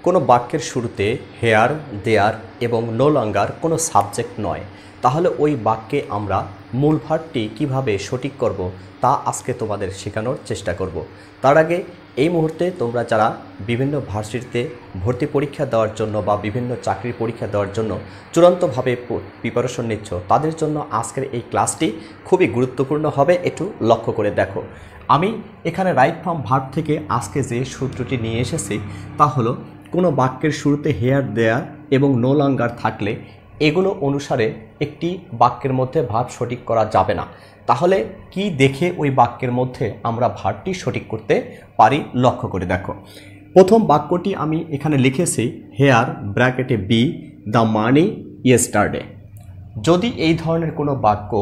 কোনো বাক্যের শুরুতে হেয়ার, দেয়ার এবং নো লঙ্গার কোনো সাবজেক্ট নয়, তাহলে ওই বাক্যে আমরা মূল ভার্বটি কিভাবে সঠিক করব তা আজকে তোমাদের শেখানোর চেষ্টা করব। তার আগে এই মুহূর্তে তোমরা যারা বিভিন্ন ভার্সিটিতে ভর্তি পরীক্ষা দেওয়ার জন্য বা বিভিন্ন চাকরির পরীক্ষা দেওয়ার জন্য চূড়ান্তভাবে প্রিপারেশন নিচ্ছ, তাদের জন্য আজকের এই ক্লাসটি খুবই গুরুত্বপূর্ণ হবে। একটু লক্ষ্য করে দেখো। আমি এখানে রাইট ফ্রম ভার্ব থেকে আজকে যে সূত্রটি নিয়ে এসেছি তা হলো কোনো বাক্যের শুরুতে হেয়ার, দেয়ার এবং নো লঙ্গার থাকলে এগুলো অনুসারে একটি বাক্যের মধ্যে ভার্ব সঠিক করা যাবে না। তাহলে কি দেখে ওই বাক্যের মধ্যে আমরা ভার্বটি সঠিক করতে পারি লক্ষ্য করে দেখো। প্রথম বাক্যটি আমি এখানে লিখেছি হেয়ার ব্র্যাকেটে বি দ্য মানি ইয়েস্টারডে। যদি এই ধরনের কোনো বাক্য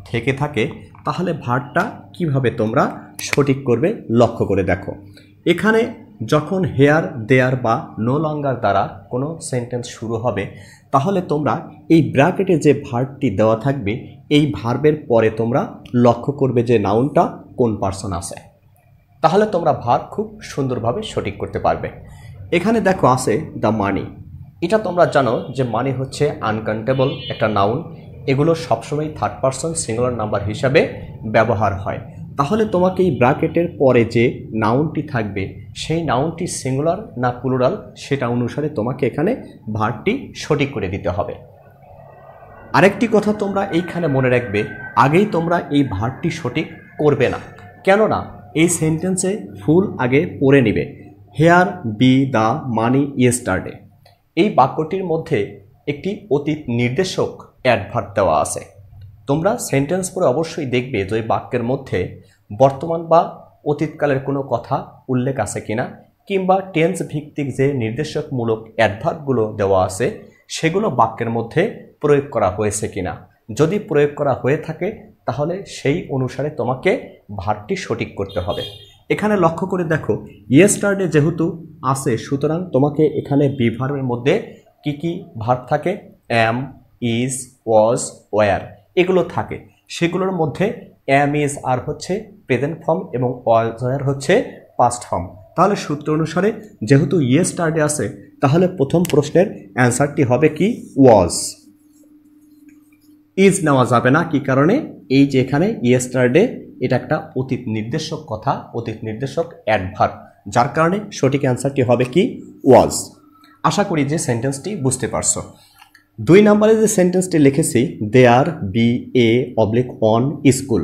থেকে থাকে তাহলে ভার্বটা কিভাবে তোমরা সঠিক করবে লক্ষ্য করে দেখো। এখানে যখন হেয়ার, দেয়ার বা নো লঙ্গার দ্বারা কোনো সেন্টেন্স শুরু হবে তাহলে তোমরা এই ব্র্যাকেটে যে ভার্বটি দেওয়া থাকবে এই ভার্বের পরে তোমরা লক্ষ্য করবে যে নাউনটা কোন পার্সন আছে, তাহলে তোমরা ভার্ব খুব সুন্দরভাবে সঠিক করতে পারবে। এখানে দেখো আছে দ্য মানি। এটা তোমরা জানো যে মানি হচ্ছে আনকাউন্টেবল একটা নাউন, এগুলো সবসময় থার্ড পার্সন সিঙ্গুলার নাম্বার হিসাবে ব্যবহার হয়। তাহলে তোমাকে এই ব্র্যাকেটের পরে যে নাউনটি থাকবে সেই নাউনটি সিঙ্গুলার না প্লুরাল সেটা অনুসারে তোমাকে এখানে ভার্বটি সঠিক করে দিতে হবে। আরেকটি কথা তোমরা এইখানে মনে রাখবে, আগেই তোমরা এই ভার্বটি সঠিক করবে না, কেননা এই সেন্টেন্সে ফুল আগে পড়ে নিবে। Here be the money yesterday, এই বাক্যটির মধ্যে একটি অতীত নির্দেশক অ্যাডভার্ব দেওয়া আছে। তোমরা সেন্টেন্স পড়ে অবশ্যই দেখবে যে ওই বাক্যের মধ্যে বর্তমান বা অতীতকালের কোনো কথা উল্লেখ আছে কিনা, কিংবা টেন্স ভিত্তিক যে নির্দেশকমূলক অ্যাডভার্বগুলো দেওয়া আছে সেগুলো বাক্যের মধ্যে প্রয়োগ করা হয়েছে কিনা। যদি প্রয়োগ করা হয়ে থাকে তাহলে সেই অনুসারে তোমাকে ভার্বটি সঠিক করতে হবে। এখানে লক্ষ্য করে দেখো ইয়েস্টারডে যেহেতু আছে সুতরাং তোমাকে এখানে বি ভার্বের মধ্যে কি কি ভার্ব থাকে, অ্যাম, ইজ, ওয়াজ, ওয়ার এগুলো থাকে। সেগুলোর মধ্যে অ্যাম, ইজ, আর হচ্ছে প্রেজেন্ট ফর্ম এবং ওয়াজ, ওয়ার হচ্ছে পাস্ট ফর্ম। তাহলে সূত্র অনুসারে যেহেতু ইয়েস্টারডে আছে তাহলে প্রথম প্রশ্নের অ্যান্সারটি হবে কি ওয়াজ। ইজ নেওয়া যাবে না, কি কারণে? এই যে এখানে ইয়েস্টারডে এটা একটা অতীত নির্দেশক কথা, অতীত নির্দেশক অ্যাডভার্ব, যার কারণে সঠিক অ্যান্সারটি হবে কি ওয়াজ। আশা করি যে সেন্টেন্সটি বুঝতে পারছো। 2 নম্বরে যে সেন্টেন্সটি লিখেছি there be a oblique on school,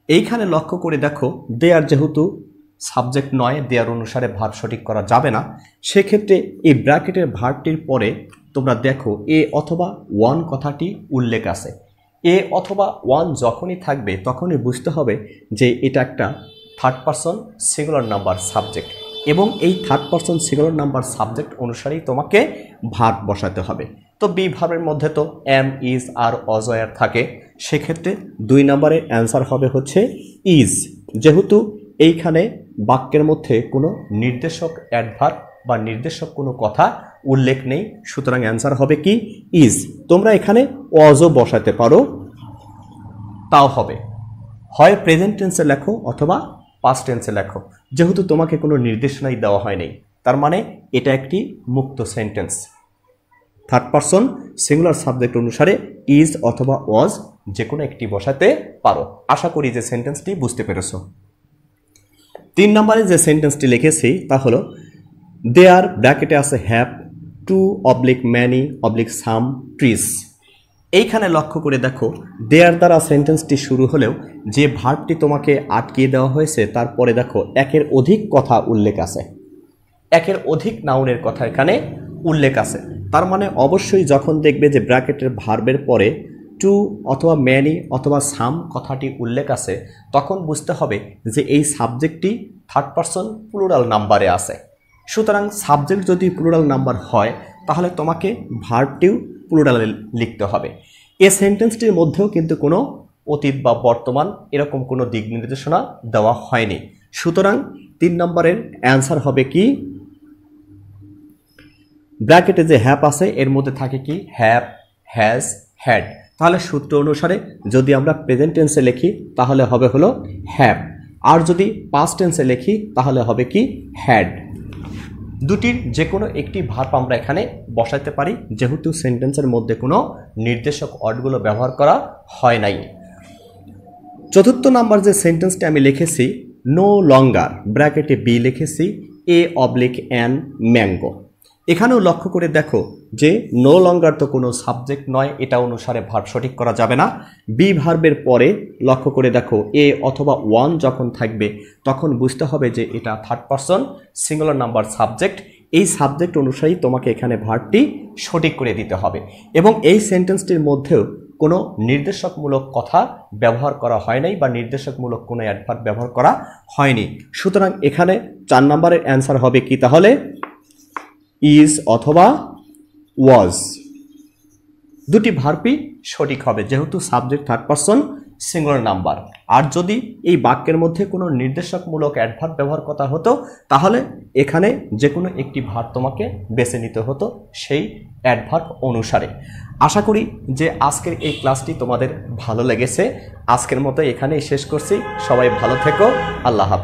এইখানে লক্ষ্য করে দেখো দেয়ার যেহেতু সাবজেক্ট নয়, দেয়ার অনুসারে ভার্ব সঠিক করা যাবে না। সেক্ষেত্রে এই ব্র্যাকেটের ভার্বটির পরে তোমরা দেখো এ অথবা ওয়ান কথাটি উল্লেখ আছে। এ অথবা ওয়ান যখনই থাকবে তখনই বুঝতে হবে যে এটা একটা third person singular number subject, এবং এই third person singular number subject অনুসারেই তোমাকে ভার্ব বসাতে হবে। তো বি ভার্বের মধ্যে তো অ্যাম, ইজ, আর, ওয়াজ, ওয়ার থাকে। সেক্ষেত্রে 2 নম্বরের অ্যান্সার হবে হচ্ছে ইজ। যেহেতু এইখানে বাক্যের মধ্যে কোনো নির্দেশক অ্যাডভার্ব বা নির্দেশক কোনো কথা উল্লেখ নেই, সুতরাং অ্যান্সার হবে কি ইজ। তোমরা এখানে ওয়াজও বসাতে পারো, তাও হবে। হয় প্রেজেন্ট টেন্সে লেখো অথবা পাস্ট টেন্সে লেখো, যেহেতু তোমাকে কোনো নির্দেশনাই দেওয়া হয়নি। তার মানে এটা একটি মুক্ত sentence. Third person singular subject অনুসারে ইজ অথবা ওয়াজ যে কোনো একটি বসাতে পারো। আশা করি যে সেন্টেন্সটি বুঝতে পেরেছো। 3 নম্বরে যে সেন্টেন্সটি লিখেছি তা হলো দেয়ার ব্র্যাকেটে আছে have to oblique many oblique some trees. এইখানে লক্ষ্য করে দেখো দেয়ার দ্বারা সেন্টেন্সটি শুরু হলেও যে ভার্বটি তোমাকে আটকিয়ে দেওয়া হয়েছে তারপরে দেখো একের অধিক কথা উল্লেখ আছে, একের অধিক নাউনের কথা এখানে উল্লেখ আছে। তার মানে অবশ্যই যখন দেখবে যে ব্র্যাকেটের ভার্বের পরে টু অথবা ম্যানি অথবা সাম কথাটি উল্লেখ আছে তখন বুঝতে হবে যে এই সাবজেক্টটি থার্ড পার্সন প্লুরাল নাম্বারে আছে। সুতরাং সাবজেক্ট যদি প্লুরাল নাম্বার হয় তাহলে তোমাকে ভার্বটিও প্লুরালে লিখতে হবে। এই সেন্টেন্সটির মধ্যেও কিন্তু কোনো অতীত বা বর্তমান এরকম কোনো দিক নির্দেশনা দেওয়া হয়নি। সুতরাং 3 নম্বরের অ্যান্সার হবে কি ব্র্যাকেটে যে হ্যাভ আছে এর মধ্যে থাকে কি হ্যাভ, হ্যাজ, হ্যাড। তাহলে সূত্র অনুসারে যদি আমরা প্রেজেন্ট টেন্সে লিখি তাহলে হবে হলো হ্যাভ, আর যদি পাস্ট টেন্সে লিখি তাহলে হবে কি হ্যাড। দুটির যে কোনো একটি ভার্ব আমরা এখানে বসাতে পারি, যেহেতু সেন্টেন্সের মধ্যে কোনো নির্দেশক ওয়ার্ডগুলো ব্যবহার করা হয় নাই। চতুর্থ নাম্বার যে সেন্টেন্সটি আমি লিখেছি, নো লঙ্গার, ব্র্যাকেটে বি লিখেছি, A/N ম্যাঙ্গো। এখানেও লক্ষ্য করে দেখো যে নো লঙ্গার তো কোনো সাবজেক্ট নয়, এটা অনুসারে ভার্ব সঠিক করা যাবে না। বি ভার্বের পরে লক্ষ্য করে দেখো এ অথবা ওয়ান যখন থাকবে তখন বুঝতে হবে যে এটা third person singular number subject. এই সাবজেক্ট অনুসারেই তোমাকে এখানে ভার্বটি সঠিক করে দিতে হবে। এবং এই সেন্টেন্সটির মধ্যেও কোনো নির্দেশকমূলক কথা ব্যবহার করা হয় নাই বা নির্দেশকমূলক কোনো অ্যাডভার্ব ব্যবহার করা হয়নি। সুতরাং এখানে 4 নম্বরের অ্যান্সার হবে কি তাহলে? ইজ অথবা ওয়াজ। দুটি ভার্বই সঠিক হবে যেহেতু subject third person singular number. আর যদি এই বাক্যের মধ্যে কোনো নির্দেশকমূলক অ্যাডভার্ব ব্যবহার করা হতো তাহলে এখানে যে কোনো একটি ভার্ব তোমাকে বেছে নিতে হতো সেই অ্যাডভার্ব অনুসারে। আশা করি যে আজকের এই ক্লাসটি তোমাদের ভালো লেগেছে। আজকের মতো এখানেই শেষ করছি। সবাই ভালো থেকো। আল্লাহ হাফেজ।